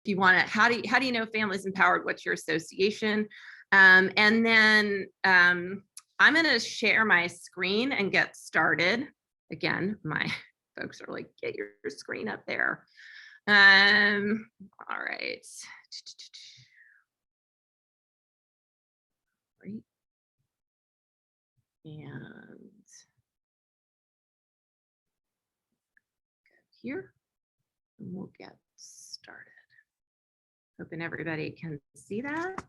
you want to, how do you know Families Empowered? What's your association? And then I'm going to share my screen and get started. Again, my folks are like, get your screen up there. All right. Great. And here, and we'll get started. Hoping everybody can see that.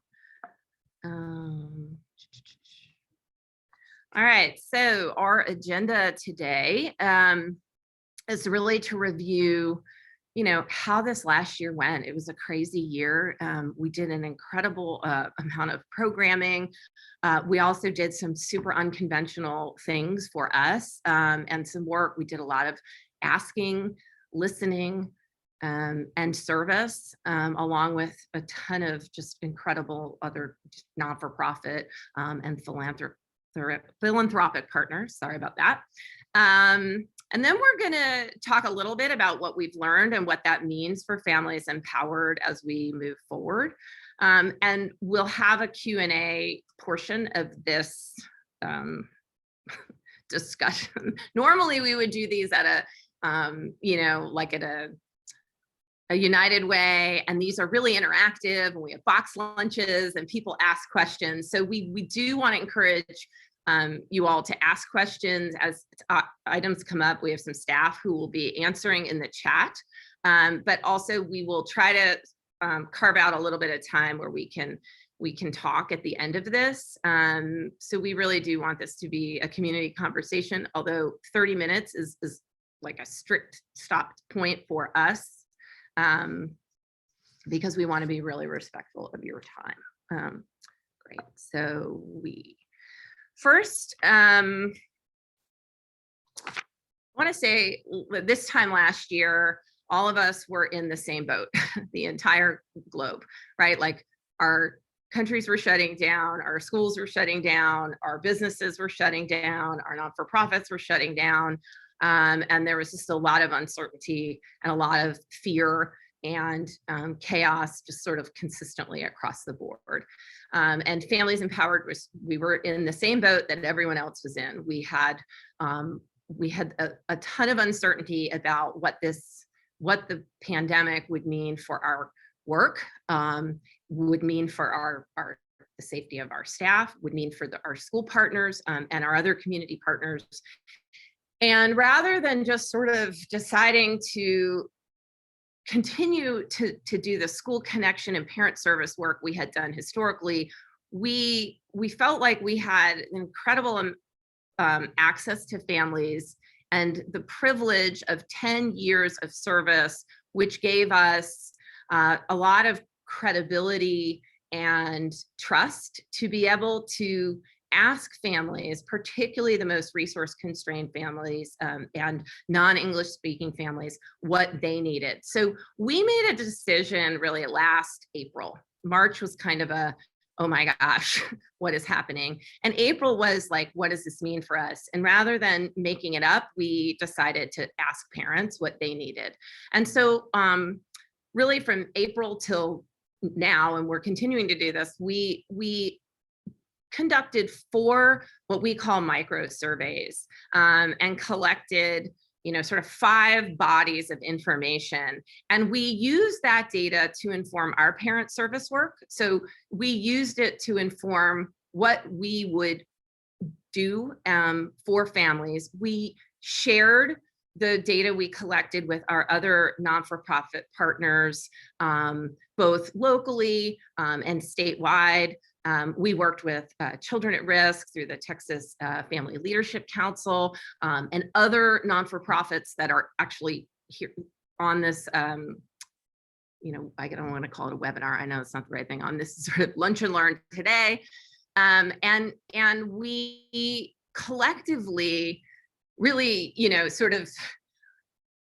All right, so our agenda today is really to review, how this last year went. It was a crazy year. We did an incredible amount of programming. We also did some super unconventional things for us and some work. We did a lot of asking, listening, and service, along with a ton of just incredible other non-for-profit and philanthropic partners. Sorry about that. And then we're going to talk a little bit about what we've learned and what that means for Families Empowered as we move forward. And we'll have a Q&A portion of this discussion. Normally we would do these at like at a United Way, and these are really interactive, and we have box lunches and people ask questions. So we do want to encourage you all to ask questions as items come up. We have some staff who will be answering in the chat, but also we will try to carve out a little bit of time where we can talk at the end of this. So we really do want this to be a community conversation, although 30 minutes is like a strict stop point for us, because we want to be really respectful of your time. Great. So we first want to say this time last year, all of us were in the same boat, the entire globe, right? Like our countries were shutting down, our schools were shutting down, our businesses were shutting down, our non-for-profits were shutting down. And there was just a lot of uncertainty and a lot of fear and chaos just sort of consistently across the board. And Families Empowered we were in the same boat that everyone else was in. We had a ton of uncertainty about what the pandemic would mean for our work, would mean for the safety of our staff, would mean for our school partners and our other community partners. And rather than just sort of deciding to continue to do the school connection and parent service work we had done historically, we felt like we had incredible access to families and the privilege of 10 years of service, which gave us a lot of credibility and trust to be able to ask families, particularly the most resource-constrained families and non-English speaking families, what they needed. So we made a decision really last April. March was kind of oh my gosh, what is happening? And April was like, what does this mean for us? And rather than making it up, we decided to ask parents what they needed. And so really from April till now, and we're continuing to do this, we conducted 4 what we call micro surveys and collected sort of 5 bodies of information. And we used that data to inform our parent service work. So we used it to inform what we would do for families. We shared the data we collected with our other non-for-profit partners, both locally and statewide. We worked with Children at Risk through the Texas Family Leadership Council and other non-for-profits that are actually here on this, I don't want to call it a webinar. I know it's not the right thing, on this sort of lunch and learn today. And we collectively really, sort of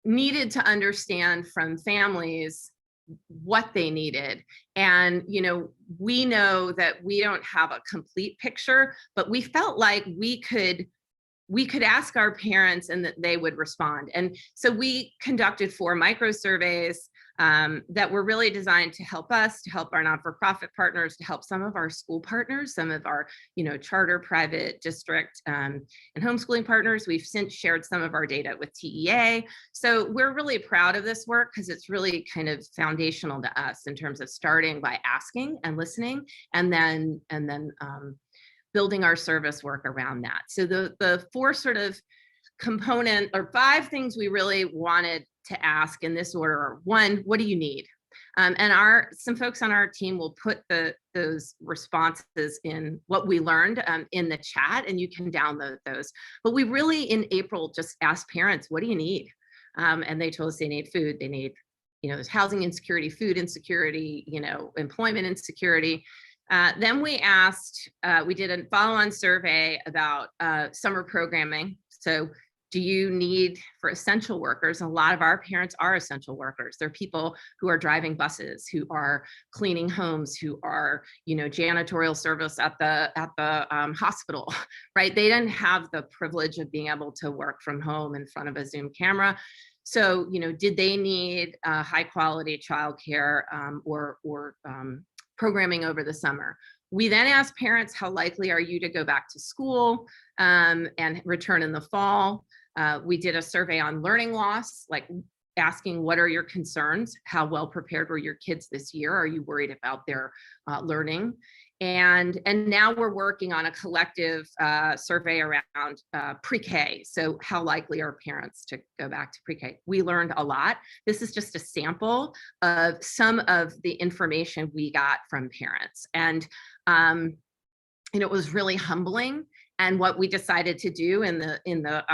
needed to understand from families what they needed. And, we know that we don't have a complete picture, but we felt like we could ask our parents and that they would respond. And so we conducted 4 micro surveys that were really designed to help us, to help our not-for-profit partners, to help some of our school partners, some of our, charter, private, district, and homeschooling partners. We've since shared some of our data with TEA. So we're really proud of this work because it's really kind of foundational to us in terms of starting by asking and listening, and then building our service work around that. So the four sort of component or five things we really wanted to ask in this order are: one, what do you need? And some folks on our team will put those responses in what we learned in the chat, and you can download those. But we really in April just asked parents, what do you need? And they told us they need food, they need, there's housing insecurity, food insecurity, employment insecurity. Then we asked, we did a follow-on survey about summer programming. So do you need for essential workers? A lot of our parents are essential workers. They're people who are driving buses, who are cleaning homes, who are, janitorial service at the hospital, right? They didn't have the privilege of being able to work from home in front of a Zoom camera. So, did they need high quality childcare or programming over the summer? We then asked parents, how likely are you to go back to school and return in the fall? We did a survey on learning loss, like asking, what are your concerns? How well prepared were your kids this year? Are you worried about their learning? And now we're working on a collective survey around pre-K. So how likely are parents to go back to pre-K? We learned a lot. This is just a sample of some of the information we got from parents. And it was really humbling. And what we decided to do in the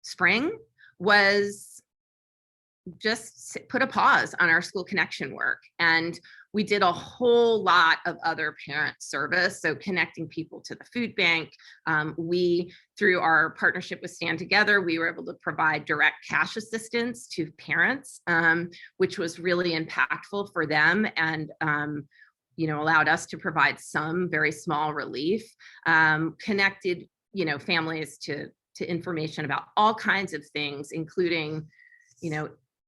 spring was just put a pause on our school connection work. And we did a whole lot of other parent service. So connecting people to the food bank. We, through our partnership with Stand Together, we were able to provide direct cash assistance to parents, which was really impactful for them and allowed us to provide some very small relief, connected, families to information about all kinds of things, including,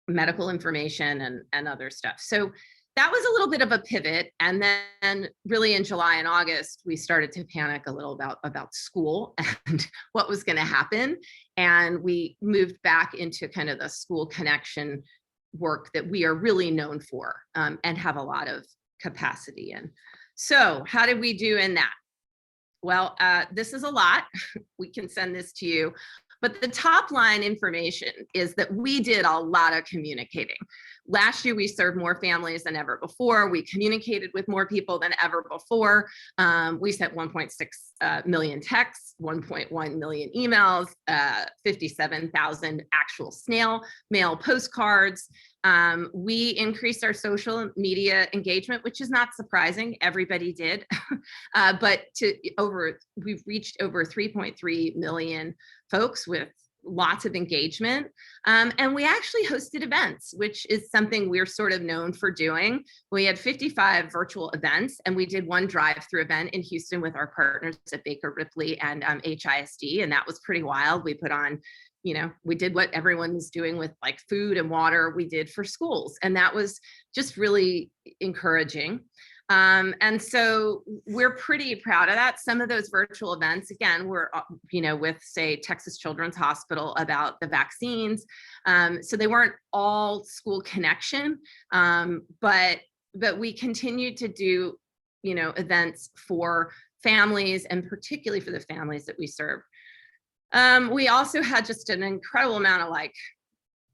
medical information and other stuff. So that was a little bit of a pivot. And then really in July and August, we started to panic a little about school and what was going to happen. And we moved back into kind of the school connection work that we are really known for and have a lot of capacity in. So how did we do in that? Well, this is a lot. We can send this to you. But the top line information is that we did a lot of communicating. Last year, we served more families than ever before. We communicated with more people than ever before. We sent 1.6 million texts, 1.1 million emails, 57,000 actual snail mail postcards. We increased our social media engagement, which is not surprising. Everybody did. But we've reached over 3.3 million folks with lots of engagement. And we actually hosted events, which is something we're sort of known for doing. We had 55 virtual events, and we did one drive-through event in Houston with our partners at Baker Ripley and HISD, and that was pretty wild. We put on, we did what everyone's doing with like food and water, we did for schools. And that was just really encouraging. And so we're pretty proud of that. Some of those virtual events, again, were, with, say, Texas Children's Hospital about the vaccines. So they weren't all school connection, but we continued to do, events for families, and particularly for the families that we serve. We also had just an incredible amount of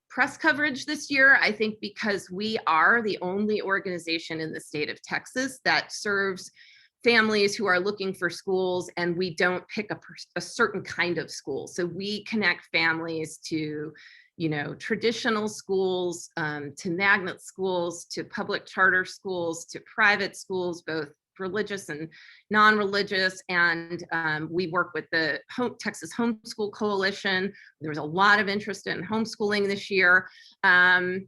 press coverage this year, I think, because we are the only organization in the state of Texas that serves families who are looking for schools, and we don't pick a certain kind of school. So we connect families to, traditional schools, to magnet schools, to public charter schools, to private schools, both religious and non-religious. And we work with the Texas Homeschool Coalition. There was a lot of interest in homeschooling this year. And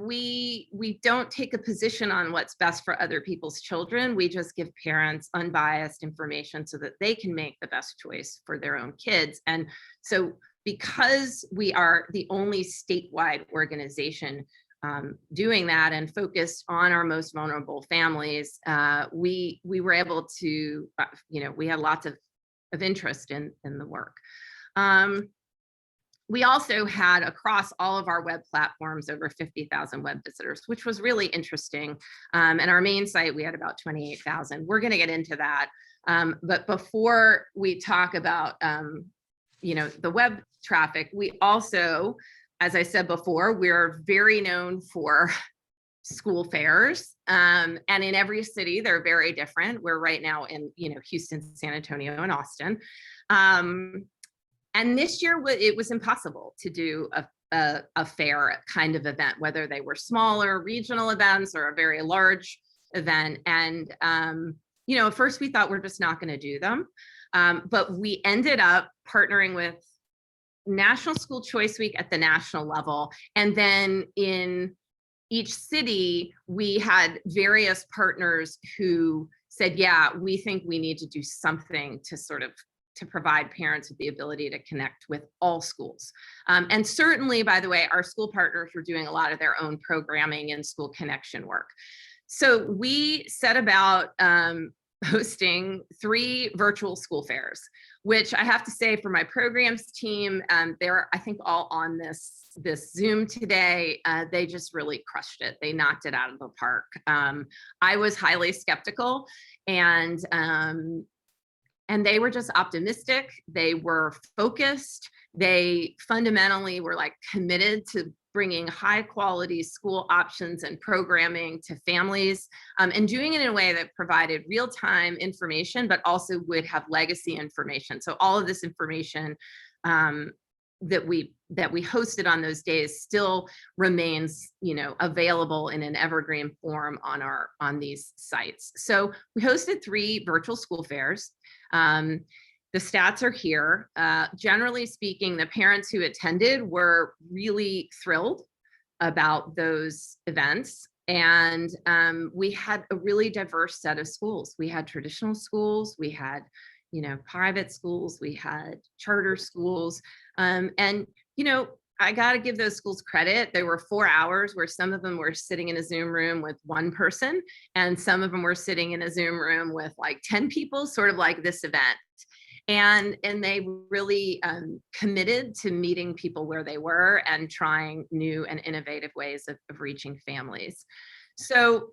we don't take a position on what's best for other people's children. We just give parents unbiased information so that they can make the best choice for their own kids. And so because we are the only statewide organization doing that and focused on our most vulnerable families, we were able to, we had lots of interest in the work. We also had, across all of our web platforms, over 50,000 web visitors, which was really interesting. And our main site, we had about 28,000. We're going to get into that. But before we talk about, the web traffic, we also, as I said before, we're very known for school fairs. And in every city, they're very different. We're right now in, Houston, San Antonio, and Austin. And this year, it was impossible to do a fair kind of event, whether they were smaller regional events or a very large event. And, at first we thought we're just not going to do them. But we ended up partnering with National School Choice Week at the national level. And then in each city, we had various partners who said, yeah, we think we need to do something to provide parents with the ability to connect with all schools. And certainly, by the way, our school partners were doing a lot of their own programming and school connection work. So we set about hosting 3 virtual school fairs, which I have to say, for my programs team, they're, I think, all on this Zoom today. They just really crushed it. They knocked it out of the park. I was highly skeptical, and they were just optimistic. They were focused. They fundamentally were committed to bringing high quality school options and programming to families, and doing it in a way that provided real-time information, but also would have legacy information. So all of this information that we hosted on those days still remains, available in an evergreen form on these sites. So we hosted 3 virtual school fairs. The stats are here. Generally speaking, the parents who attended were really thrilled about those events. And we had a really diverse set of schools. We had traditional schools, we had, private schools, we had charter schools. I got to give those schools credit. There were 4 hours where some of them were sitting in a Zoom room with 1 person, and some of them were sitting in a Zoom room with 10 people, sort of like this event. And they really committed to meeting people where they were and trying new and innovative ways of reaching families. So,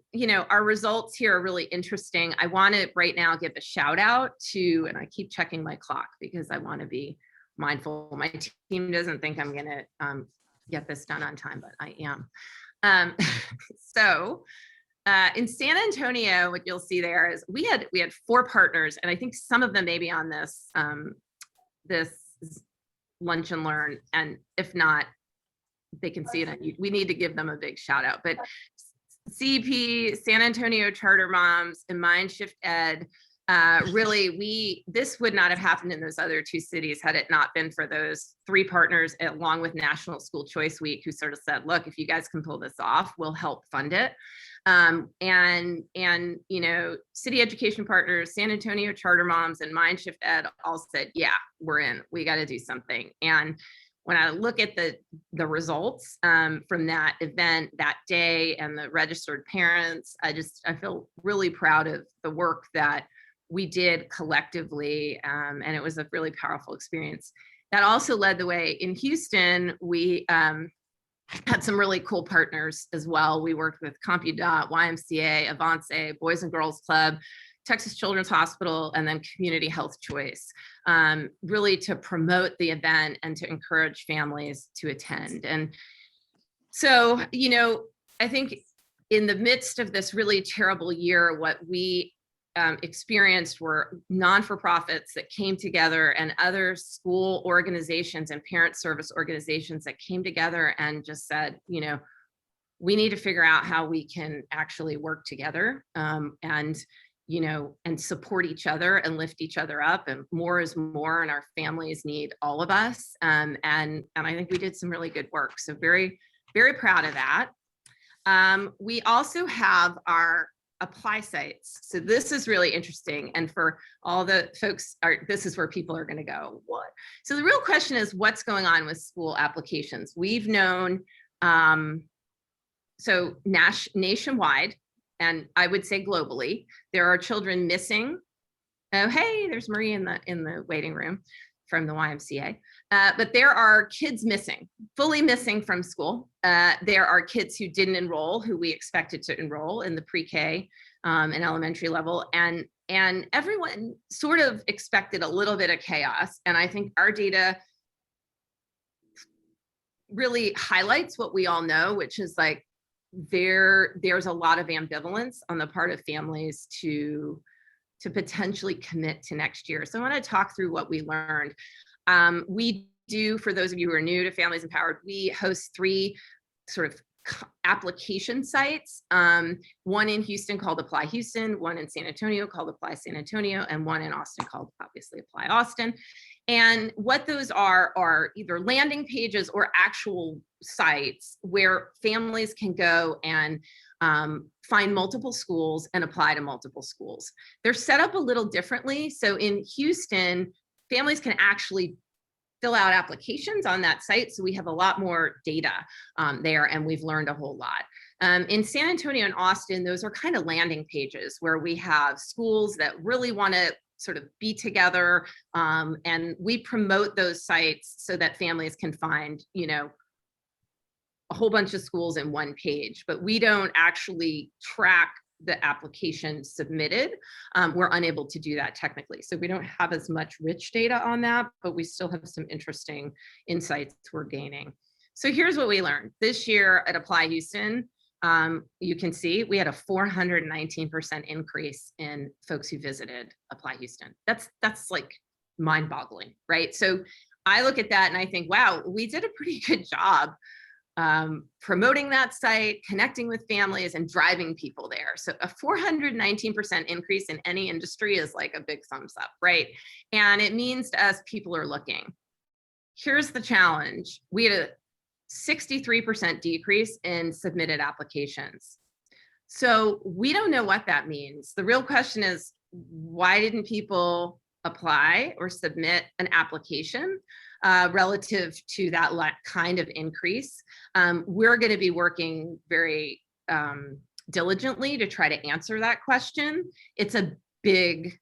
our results here are really interesting. I want to right now give a shout out to, and I keep checking my clock because I want to be mindful. My team doesn't think I'm going to get this done on time, but I am. In San Antonio, what you'll see there is we had 4 partners, and I think some of them may be on this lunch and learn, and if not, they can see it. We need to give them a big shout out. But CP, San Antonio Charter Moms, and Mindshift Ed, really, this would not have happened in those other 2 cities had it not been for those 3 partners, along with National School Choice Week, who sort of said, look, if you guys can pull this off, we'll help fund it. City education partners, San Antonio Charter Moms, and Mindshift Ed all said, yeah, we're in, we got to do something. And when I look at the results from that event that day and the registered parents, I feel really proud of the work that we did collectively, and it was a really powerful experience. That also led the way in Houston. We had some really cool partners as well. We worked with CompuDot, YMCA, Avance, Boys and Girls Club, Texas Children's Hospital, and then Community Health Choice, really to promote the event and to encourage families to attend. And so, I think in the midst of this really terrible year, what we experienced were non-for-profits that came together, and other school organizations and parent service organizations that came together and just said, we need to figure out how we can actually work together, and support each other and lift each other up, and more is more, and our families need all of us. And I think we did some really good work. So very, very proud of that. We also have our apply sites. So this is really interesting. And for all the folks, this is where people are going to go, what? So the real question is, what's going on with school applications? We've known so nationwide, and I would say globally, there are children missing. Oh, hey, there's Marie in the waiting room from the YMCA. But there are kids missing, fully missing from school. There are kids who didn't enroll, who we expected to enroll in the pre-K and elementary level. And everyone sort of expected a little bit of chaos. And I think our data really highlights what we all know, which is like there's a lot of ambivalence on the part of families to potentially commit to next year. So I want to talk through what we learned. We do, for those of you who are new to Families Empowered, we host 3 sort of application sites, one in Houston called Apply Houston, one in San Antonio called Apply San Antonio, and one in Austin called obviously Apply Austin. And what those are either landing pages or actual sites where families can go and find multiple schools and apply to multiple schools. They're set up a little differently. So in Houston, families can actually fill out applications on that site. So we have a lot more data there, and we've learned a whole lot. In San Antonio and Austin, those are kind of landing pages where we have schools that really want to sort of be together, and we promote those sites so that families can find, a whole bunch of schools in one page, but we don't actually track the application submitted. We're unable to do that technically. So we don't have as much rich data on that, but we still have some interesting insights we're gaining. So here's what we learned. This year at Apply Houston, you can see we had a 419% increase in folks who visited Apply Houston. That's like mind-boggling, right? So I look at that and I think, wow, we did a pretty good job promoting that site, connecting with families, and driving people there. So a 419% increase in any industry is like a big thumbs up, right? And it means to us people are looking. Here's the challenge. We had a 63% decrease in submitted applications. So we don't know what that means. The real question is, why didn't people apply or submit an application relative to that kind of increase? We're going to be working very diligently to try to answer that question. It's a big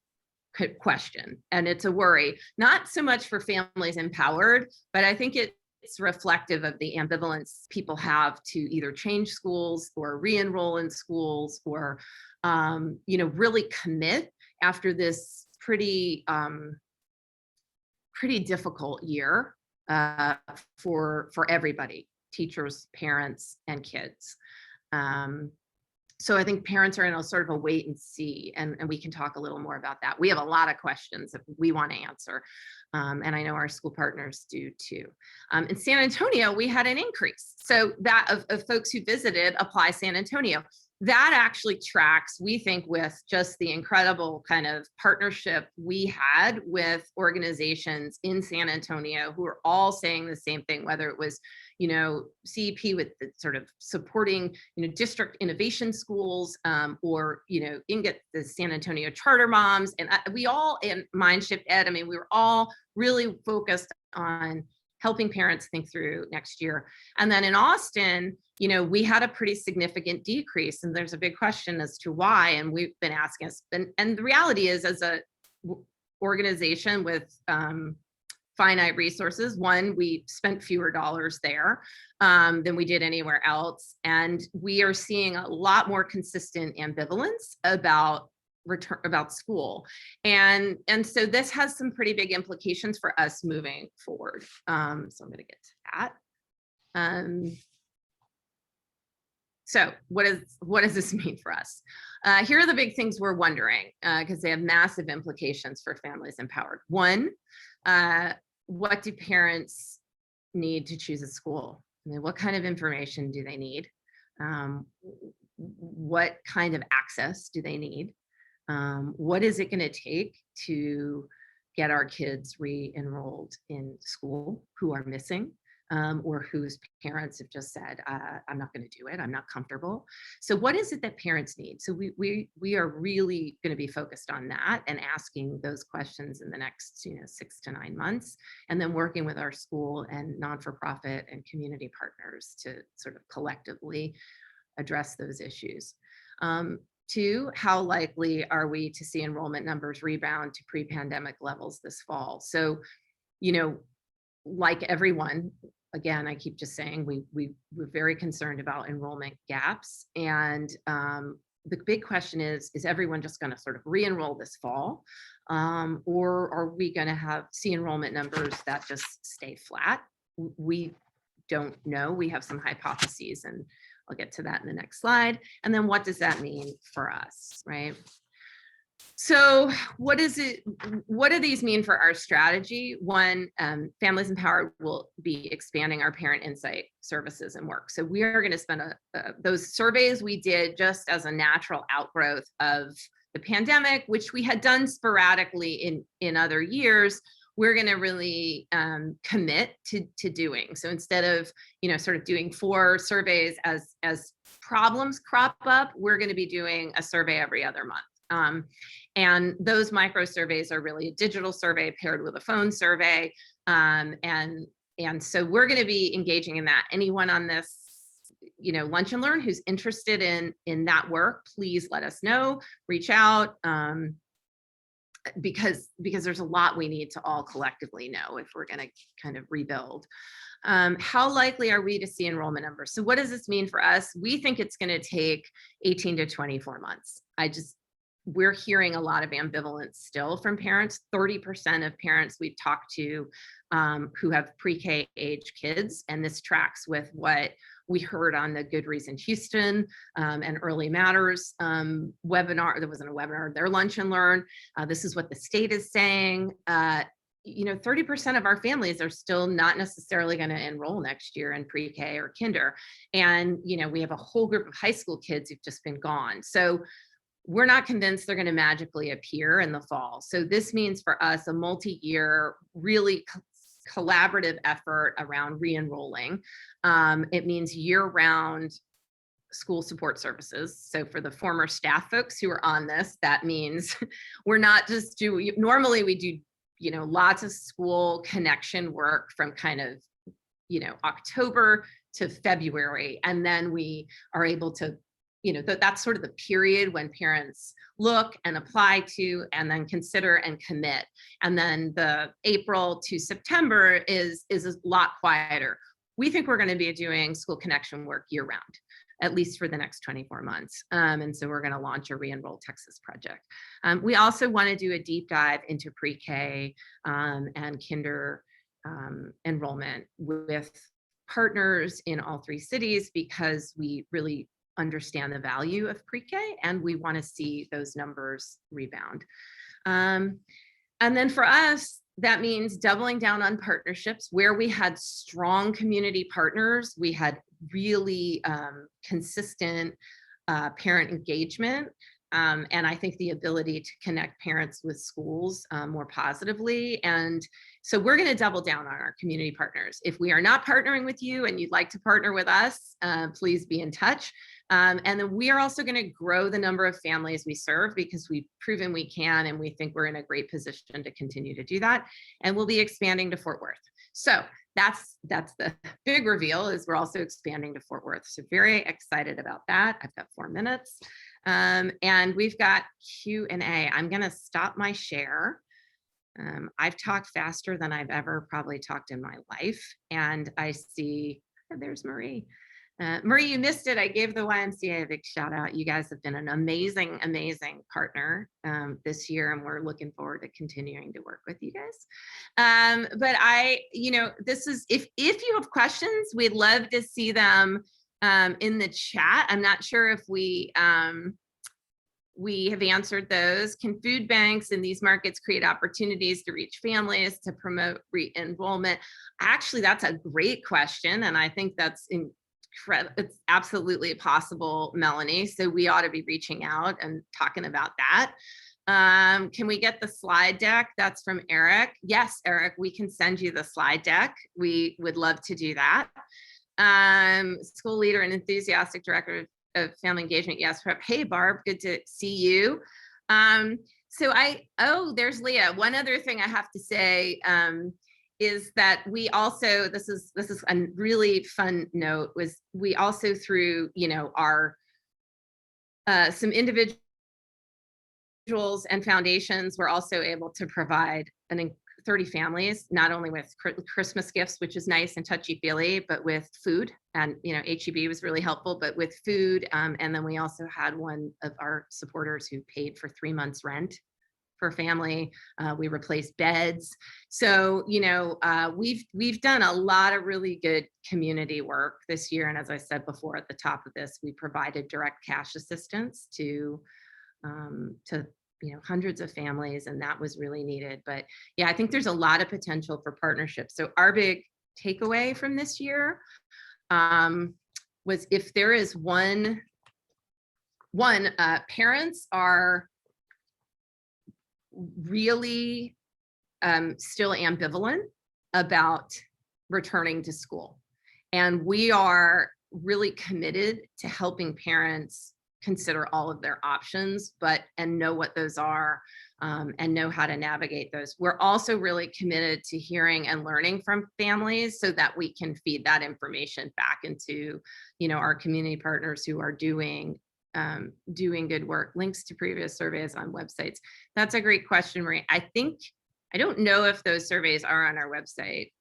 question and it's a worry, not so much for Families Empowered, but I think it's reflective of the ambivalence people have to either change schools or re-enroll in schools or, really commit after this pretty difficult year for everybody, teachers, parents, and kids. So I think parents are in a sort of a wait and see, and we can talk a little more about that. We have a lot of questions that we want to answer, and I know our school partners do too. In San Antonio, we had an increase. So that of folks who visited Apply San Antonio. That actually tracks, we think, with just the incredible kind of partnership we had with organizations in San Antonio who are all saying the same thing, whether it was, CEP with the sort of supporting, district innovation schools, or, Inget, the San Antonio charter moms. And we all, in Mindshift Ed, we were all really focused on helping parents think through next year. And then in Austin, we had a pretty significant decrease, and there's a big question as to why. And we've been asking us, and the reality is, as a organization with finite resources, one, we spent fewer dollars there than we did anywhere else, and we are seeing a lot more consistent ambivalence about school, and so this has some pretty big implications for us moving forward. So I'm going to get to that. So what does this mean for us? Here are the big things we're wondering, because they have massive implications for Families Empowered. One, what do parents need to choose a school? What kind of information do they need? What kind of access do they need? What is it going to take to get our kids re-enrolled in school who are missing, or whose parents have just said, I'm not going to do it, I'm not comfortable. So what is it that parents need? So we are really going to be focused on that and asking those questions in the next 6 to 9 months, and then working with our school and non-for-profit and community partners to sort of collectively address those issues. Two, how likely are we to see enrollment numbers rebound to pre-pandemic levels this fall? So, like everyone, again, I keep just saying we're very concerned about enrollment gaps. And the big question is everyone just going to sort of re-enroll this fall? Or are we going to see enrollment numbers that just stay flat? We don't know. We have some hypotheses, and I'll get to that in the next slide. And then what does that mean for us, right? So what do these mean for our strategy? One, Families Empowered will be expanding our parent insight services and work. So we are going to spend those surveys we did just as a natural outgrowth of the pandemic, which we had done sporadically in other years. We're going to really commit to doing. So instead of, sort of doing 4 surveys as problems crop up, we're going to be doing a survey every other month. And those micro surveys are really a digital survey paired with a phone survey. And so we're going to be engaging in that. Anyone on this, Lunch and Learn who's interested in that work, please let us know, reach out. Because there's a lot we need to all collectively know if we're going to kind of rebuild. How likely are we to see enrollment numbers? So what does this mean for us? We think it's going to take 18 to 24 months. We're hearing a lot of ambivalence still from parents. 30% of parents we've talked to who have pre-K age kids, and this tracks with what we heard on the Good Reason Houston and Early Matters webinar. There wasn't a webinar, their Lunch and Learn. This is what the state is saying. 30% of our families are still not necessarily going to enroll next year in pre-K or kinder. And, we have a whole group of high school kids who've just been gone. So we're not convinced they're going to magically appear in the fall. So this means for us a multi-year, really collaborative effort around re-enrolling. It means year-round school support services. So for the former staff folks who are on this, that means we're not just normally we do, lots of school connection work from kind of, October to February. And then we are able to, that's sort of the period when parents look and apply to and then consider and commit. And then the April to September is a lot quieter. We think we're going to be doing school connection work year round, at least for the next 24 months. And so we're going to launch a Re-Enroll Texas project. We also want to do a deep dive into pre-K and kinder enrollment with partners in all 3 cities, because we really understand the value of pre-K and we want to see those numbers rebound. And then for us, that means doubling down on partnerships where we had strong community partners. We had really consistent parent engagement. And I think the ability to connect parents with schools more positively. And so we're going to double down on our community partners. If we are not partnering with you and you'd like to partner with us, please be in touch. And then we are also going to grow the number of families we serve, because we've proven we can, and we think we're in a great position to continue to do that. And we'll be expanding to Fort Worth. So that's the big reveal, is we're also expanding to Fort Worth. So very excited about that. I've got 4 minutes. And we've got Q&A. I'm going to stop my share. I've talked faster than I've ever probably talked in my life. And I see, there's Marie. Marie, you missed it. I gave the YMCA a big shout out. You guys have been an amazing, amazing partner this year, and we're looking forward to continuing to work with you guys. But this is, if you have questions, we'd love to see them in the chat. I'm not sure if we have answered those. Can food banks in these markets create opportunities to reach families to promote re-enrollment? Actually, that's a great question. And I think that's it's absolutely possible, Melanie. So we ought to be reaching out and talking about that. Can we get the slide deck? That's from Eric. Yes, Eric, we can send you the slide deck. We would love to do that. School leader and enthusiastic director of family engagement. Yes. Hey, Barb, good to see you. There's Leah. One other thing I have to say is that we also, this is a really fun note, was we also through, our some individuals and foundations were also able to provide 30 families, not only with Christmas gifts, which is nice and touchy-feely, but with food. And HEB was really helpful, but with food. And then we also had one of our supporters who paid for 3 months rent for a family. We replaced beds. So we've done a lot of really good community work this year. And as I said before at the top of this, we provided direct cash assistance to hundreds of families, and that was really needed. But yeah, I think there's a lot of potential for partnerships. So our big takeaway from this year was, if there is one, parents are really still ambivalent about returning to school. And we are really committed to helping parents consider all of their options, and know what those are, and know how to navigate those. We're also really committed to hearing and learning from families so that we can feed that information back into, our community partners who are doing good work. Links to previous surveys on websites. That's a great question, Marie. I don't know if those surveys are on our website.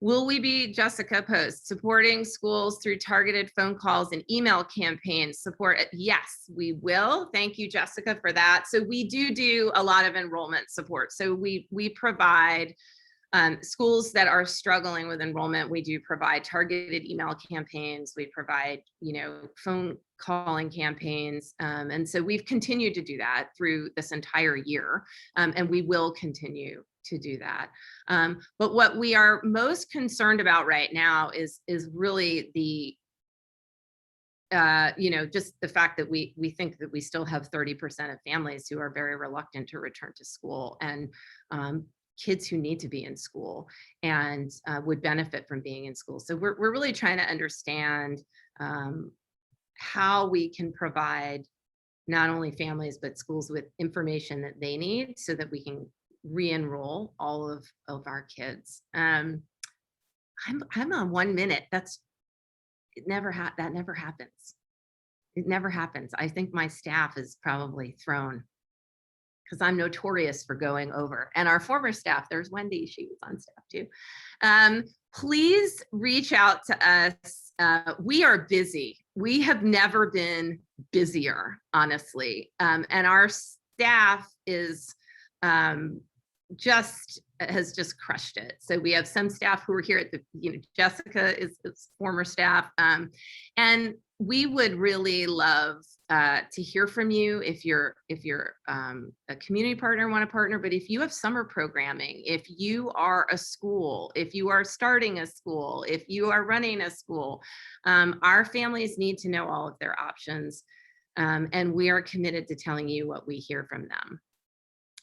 Will we be, Jessica post, supporting schools through targeted phone calls and email campaigns support? Yes, we will. Thank you, Jessica, for that. So we do a lot of enrollment support. So we provide schools that are struggling with enrollment. We do provide targeted email campaigns. We provide, phone calling campaigns. And so we've continued to do that through this entire year. And we will continue to do that. But what we are most concerned about right now is really the, just the fact that we think that we still have 30% of families who are very reluctant to return to school, and kids who need to be in school and would benefit from being in school. So we're really trying to understand how we can provide not only families, but schools with information that they need so that we can re-enroll all of our kids. I'm on 1 minute. That never happens. It never happens. I think my staff is probably thrown, because I'm notorious for going over. And our former staff, there's Wendy, she was on staff too. Please reach out to us. We are busy. We have never been busier, honestly. And our staff is has just crushed it. So we have some staff who are here at the, Jessica is former staff. And we would really love to hear from you if you're a community partner, want to partner. But if you have summer programming, if you are a school, if you are starting a school, if you are running a school, our families need to know all of their options. And we are committed to telling you what we hear from them.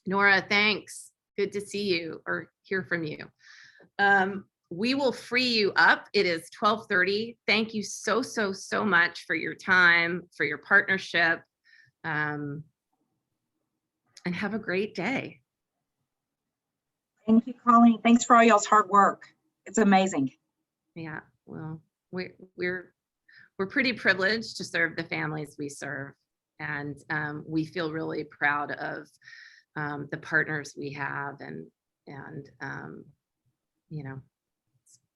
Nora, thanks. Good to see you or hear from you. We will free you up. It is 12:30. Thank you so much for your time, for your partnership, and have a great day. Thank you, Colleen. Thanks for all y'all's hard work. It's amazing. Yeah, well, we're pretty privileged to serve the families we serve, and we feel really proud of the partners we have, and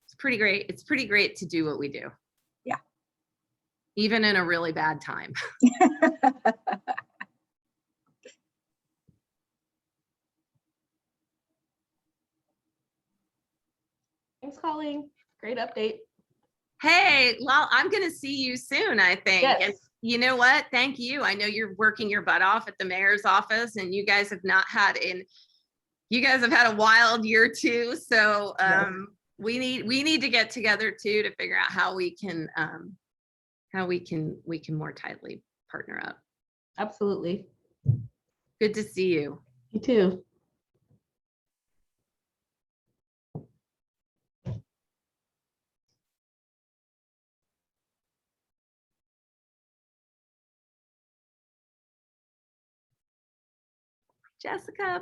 it's pretty great. It's pretty great to do what we do. Yeah. Even in a really bad time. Thanks, Colleen. Great update. Hey, well, I'm going to see you soon, I think. Yes. And you know what? Thank you. I know you're working your butt off at the mayor's office, and you guys have had a wild year too. So we need to get together too to figure out how we can more tightly partner up. Absolutely. Good to see you. You too. Jessica.